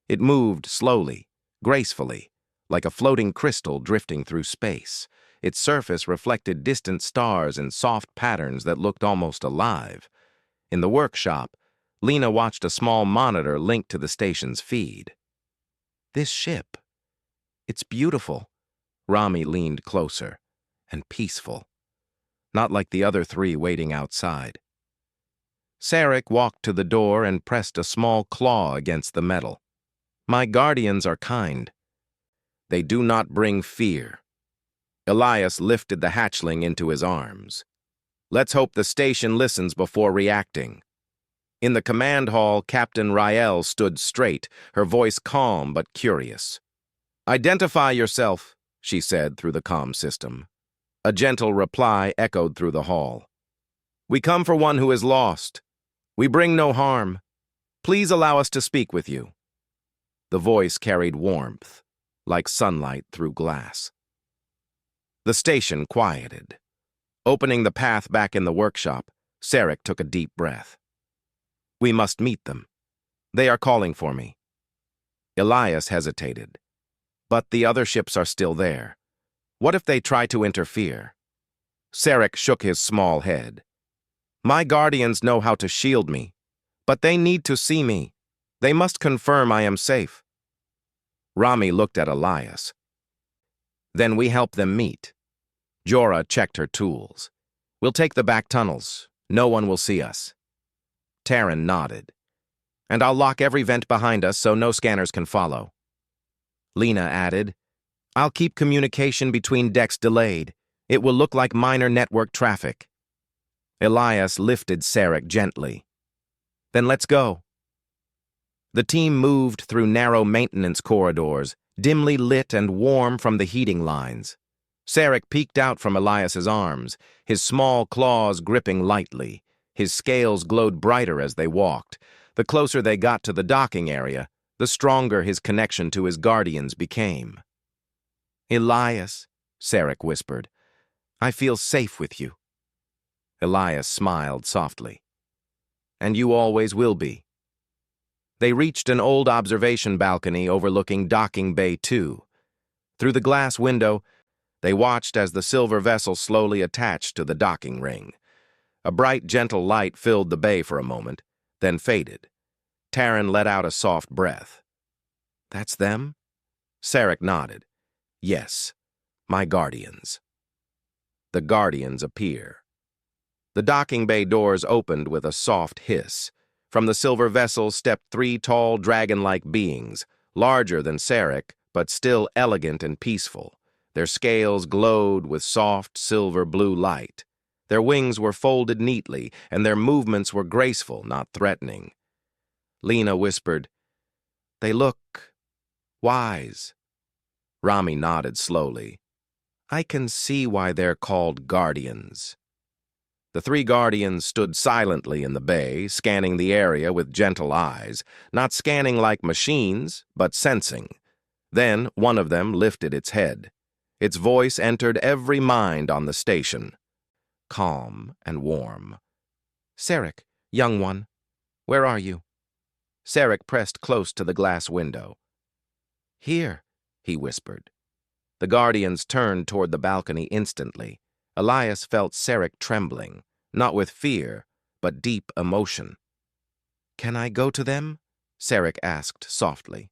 It moved slowly, gracefully, like a floating crystal drifting through space. Its surface reflected distant stars in soft patterns that looked almost alive. In the workshop, Lena watched a small monitor linked to the station's feed. This ship. It's beautiful. Rami leaned closer. And peaceful. Not like the other three waiting outside. Sarek walked to the door and pressed a small claw against the metal. My guardians are kind. They do not bring fear. Elias lifted the hatchling into his arms. Let's hope the station listens before reacting. In the command hall, Captain Rael stood straight, her voice calm but curious. Identify yourself, she said through the comm system. A gentle reply echoed through the hall. We come for one who is lost. We bring no harm. Please allow us to speak with you. The voice carried warmth, like sunlight through glass. The station quieted. Opening the path back in the workshop, Sarek took a deep breath. We must meet them. They are calling for me. Elias hesitated. But the other ships are still there. What if they try to interfere? Sarek shook his small head. My guardians know how to shield me, but they need to see me. They must confirm I am safe. Rami looked at Elias. Then we help them meet. Jorah checked her tools. We'll take the back tunnels. No one will see us. Taryn nodded. And I'll lock every vent behind us so no scanners can follow. Lena added, I'll keep communication between decks delayed. It will look like minor network traffic. Elias lifted Sarek gently. Then let's go. The team moved through narrow maintenance corridors, dimly lit and warm from the heating lines. Sarek peeked out from Elias's arms, his small claws gripping lightly. His scales glowed brighter as they walked. The closer they got to the docking area, the stronger his connection to his guardians became. "Elias," Sarek whispered, "I feel safe with you." Elias smiled softly. "And you always will be." They reached an old observation balcony overlooking Docking Bay 2. Through the glass window, they watched as the silver vessel slowly attached to the docking ring. A bright, gentle light filled the bay for a moment, then faded. Taryn let out a soft breath. "That's them?" Sarek nodded. "Yes, my guardians." The guardians appear. The docking bay doors opened with a soft hiss. From the silver vessel stepped 3 tall, dragon-like beings, larger than Sarek, but still elegant and peaceful. Their scales glowed with soft, silver-blue light. Their wings were folded neatly, and their movements were graceful, not threatening. Lena whispered, "They look wise." Rami nodded slowly. "I can see why they're called guardians." The 3 guardians stood silently in the bay, scanning the area with gentle eyes, not scanning like machines, but sensing. Then one of them lifted its head. Its voice entered every mind on the station. Calm and warm. "Sarek, young one, where are you?" Sarek pressed close to the glass window. "Here," he whispered. The guardians turned toward the balcony instantly. Elias felt Sarek trembling, not with fear, but deep emotion. "Can I go to them?" Sarek asked softly.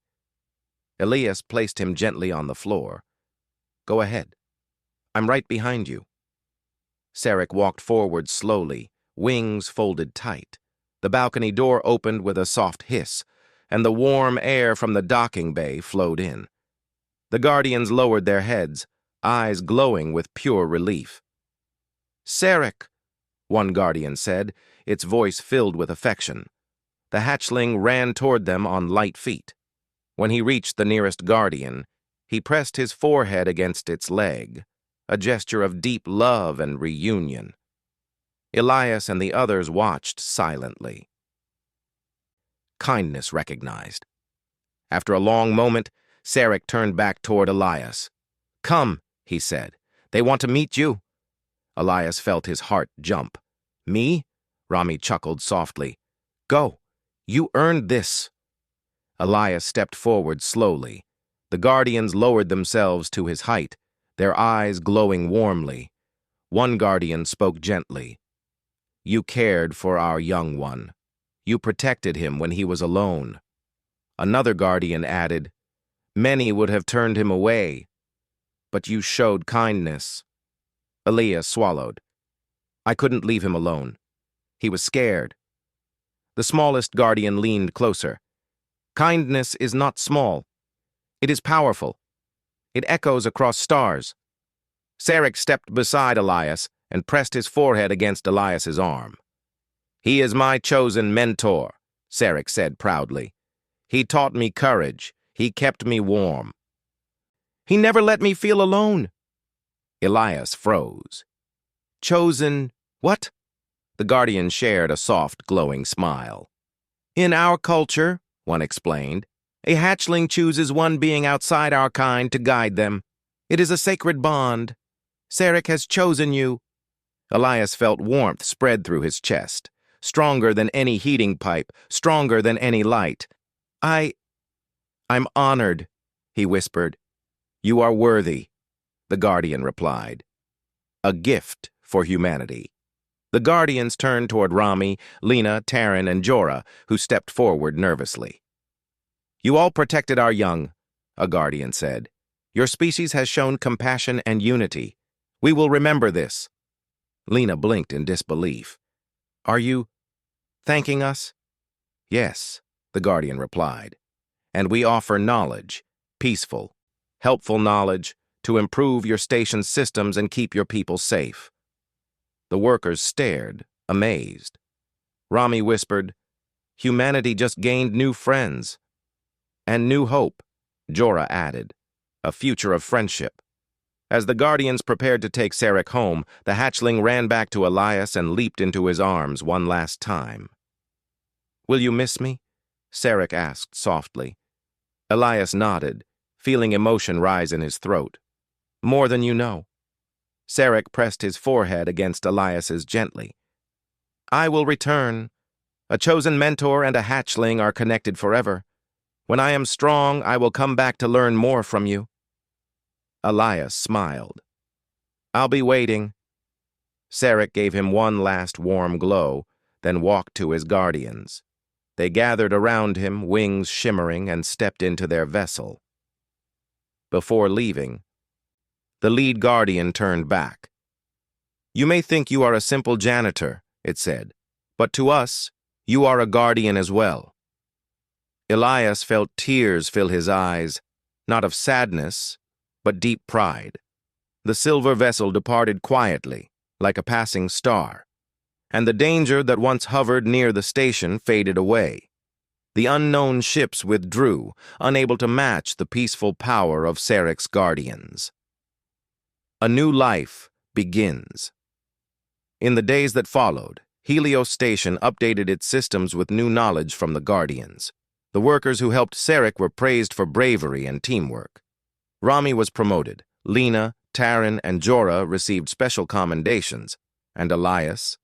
Elias placed him gently on the floor. "Go ahead. I'm right behind you." Sarek walked forward slowly, wings folded tight. The balcony door opened with a soft hiss, and the warm air from the docking bay flowed in. The guardians lowered their heads, eyes glowing with pure relief. "Sarek," one guardian said, its voice filled with affection. The hatchling ran toward them on light feet. When he reached the nearest guardian, he pressed his forehead against its leg, a gesture of deep love and reunion. Elias and the others watched silently. Kindness recognized. After a long moment, Sarek turned back toward Elias. "Come," he said. "They want to meet you." Elias felt his heart jump. "Me?" Rami chuckled softly. "Go. You earned this." Elias stepped forward slowly. The guardians lowered themselves to his height, their eyes glowing warmly. One guardian spoke gently. "You cared for our young one. You protected him when he was alone." Another guardian added, "Many would have turned him away, but you showed kindness." Elias swallowed. "I couldn't leave him alone. He was scared." The smallest guardian leaned closer. "Kindness is not small. It is powerful. It echoes across stars." Sarek stepped beside Elias and pressed his forehead against Elias's arm. "He is my chosen mentor," Sarek said proudly. "He taught me courage. He kept me warm. He never let me feel alone." Elias froze. "Chosen what?" The guardian shared a soft, glowing smile. "In our culture," one explained, "a hatchling chooses one being outside our kind to guide them. It is a sacred bond. Sarek has chosen you." Elias felt warmth spread through his chest, stronger than any heating pipe, stronger than any light. I'm honored," he whispered. "You are worthy," the guardian replied. "A gift for humanity." The guardians turned toward Rami, Lena, Taryn, and Jorah, who stepped forward nervously. "You all protected our young," a guardian said. "Your species has shown compassion and unity. We will remember this." Lena blinked in disbelief. "Are you thanking us?" "Yes," the guardian replied. "And we offer knowledge, peaceful, helpful knowledge, to improve your station's systems and keep your people safe. The workers stared, amazed. Rami whispered, "Humanity just gained new friends." "And new hope," Jorah added, "a future of friendship." As the Guardians prepared to take Sarek home, the hatchling ran back to Elias and leaped into his arms one last time. "Will you miss me?" Sarek asked softly. Elias nodded, feeling emotion rise in his throat. "More than you know." Sarek pressed his forehead against Elias's gently. "I will return. A chosen mentor and a hatchling are connected forever. When I am strong, I will come back to learn more from you." Elias smiled. "I'll be waiting." Sarek gave him one last warm glow, then walked to his guardians. They gathered around him, wings shimmering, and stepped into their vessel. Before leaving, the lead guardian turned back. "You may think you are a simple janitor," it said, "but to us, you are a guardian as well." Elias felt tears fill his eyes, not of sadness, but deep pride. The silver vessel departed quietly, like a passing star, and the danger that once hovered near the station faded away. The unknown ships withdrew, unable to match the peaceful power of Sarek's guardians. A new life begins. In the days that followed, Helios Station updated its systems with new knowledge from the Guardians. The workers who helped Sarek were praised for bravery and teamwork. Rami was promoted. Lena, Taryn, and Jorah received special commendations. And Elias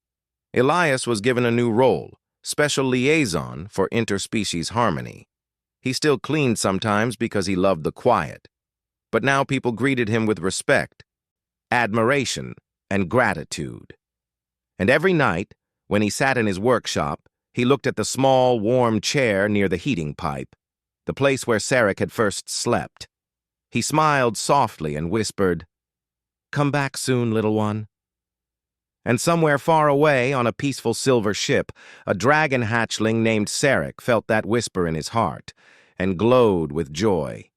was given a new role, special liaison for interspecies harmony. He still cleaned sometimes because he loved the quiet. But now people greeted him with respect, admiration, and gratitude. And every night, when he sat in his workshop, he looked at the small, warm chair near the heating pipe, the place where Sarek had first slept. He smiled softly and whispered, "Come back soon, little one." And somewhere far away on a peaceful silver ship, a dragon hatchling named Sarek felt that whisper in his heart and glowed with joy.